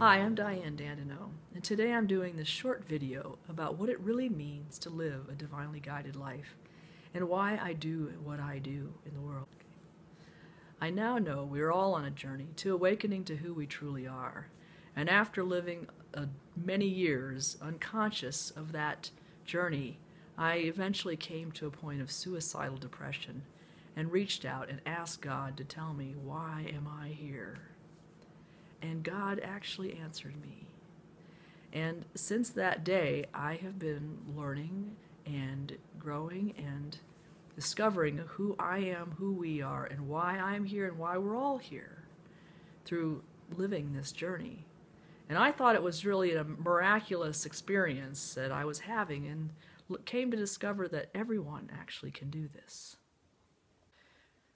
Hi, I'm Diane Dandeneau, and today I'm doing this short video about what it really means to live a divinely guided life and why I do what I do in the world. I now know we are all on a journey to awakening to who we truly are, and after living many years unconscious of that journey, I eventually came to a point of suicidal depression and reached out and asked God to tell me, why am I here? And God actually answered me. And since that day, I have been learning and growing and discovering who I am, who we are, and why I'm here and why we're all here through living this journey. And I thought it was really a miraculous experience that I was having, and came to discover that everyone actually can do this.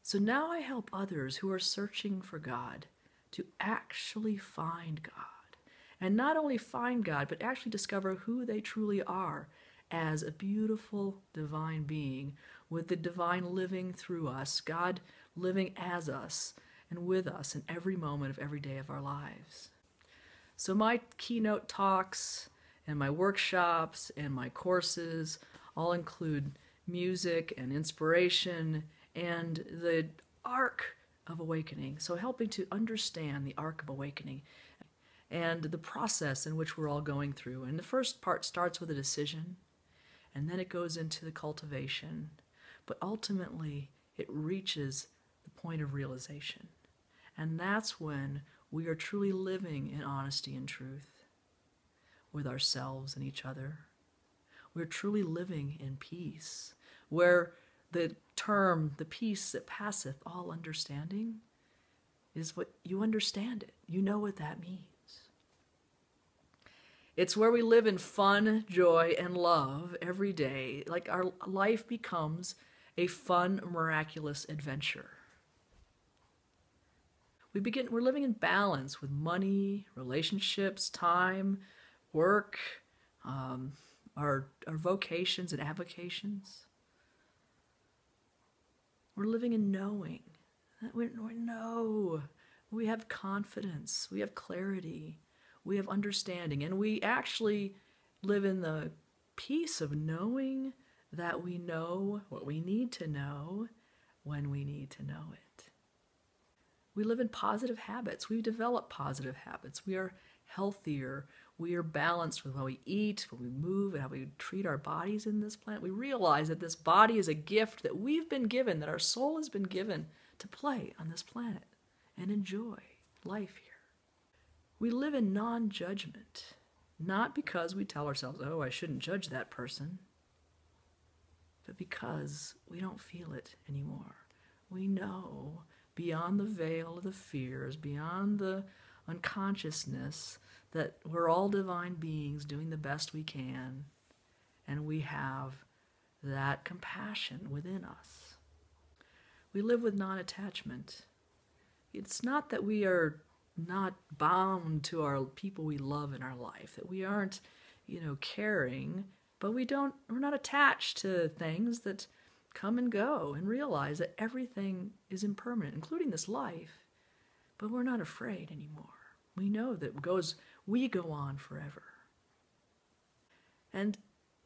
So now I help others who are searching for God to actually find God. And not only find God, but actually discover who they truly are as a beautiful divine being with the divine living through us, God living as us and with us in every moment of every day of our lives. So my keynote talks and my workshops and my courses all include music and inspiration and the arc of awakening. So helping to understand the arc of awakening and the process in which we're all going through. And the first part starts with a decision, and then it goes into the cultivation, but ultimately it reaches the point of realization. And that's when we are truly living in honesty and truth with ourselves and each other. We're truly living in peace, where the term, the peace that passeth all understanding, is what you understand it. You know what that means. It's where we live in fun, joy, and love every day. Like our life becomes a fun, miraculous adventure. We're living in balance with money, relationships, time, work, our vocations and avocations. We're living in knowing. We know. We have confidence. We have clarity. We have understanding. And we actually live in the peace of knowing that we know what we need to know when we need to know it. We live in positive habits. We develop positive habits. We are healthier. We are balanced with how we eat, when we move, and how we treat our bodies in this planet. We realize that this body is a gift that we've been given, that our soul has been given to play on this planet and enjoy life here. We live in non-judgment, not because we tell ourselves, oh, I shouldn't judge that person, but because we don't feel it anymore. We know beyond the veil of the fears, beyond the unconsciousness, that we're all divine beings doing the best we can, and we have that compassion within us. We live with non-attachment. It's not that we are not bound to our people we love in our life, that we aren't, caring, but we're not attached to things that come and go, and realize that everything is impermanent, including this life, but we're not afraid anymore. We know that we go on forever. And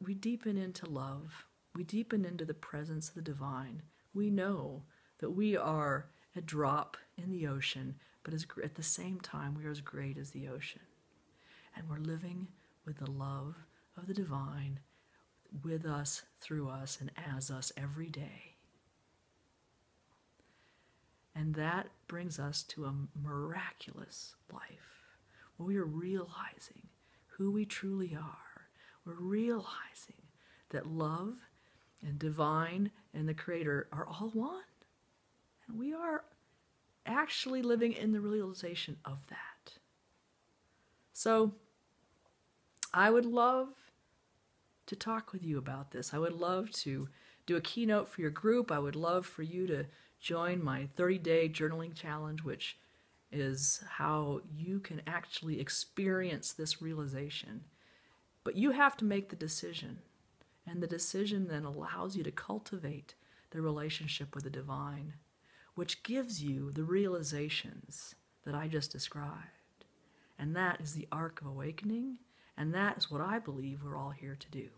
we deepen into love. We deepen into the presence of the divine. We know that we are a drop in the ocean, but at the same time, we are as great as the ocean. And we're living with the love of the divine with us, through us, and as us every day. And that brings us to a miraculous life, where we are realizing who we truly are. We're realizing that love and divine and the Creator are all one. And we are actually living in the realization of that. So I would love to talk with you about this. I would love to do a keynote for your group. I would love for you to join my 30-day journaling challenge, which is how you can actually experience this realization. But you have to make the decision, and the decision then allows you to cultivate the relationship with the divine, which gives you the realizations that I just described. And that is the arc of awakening, and that is what I believe we're all here to do.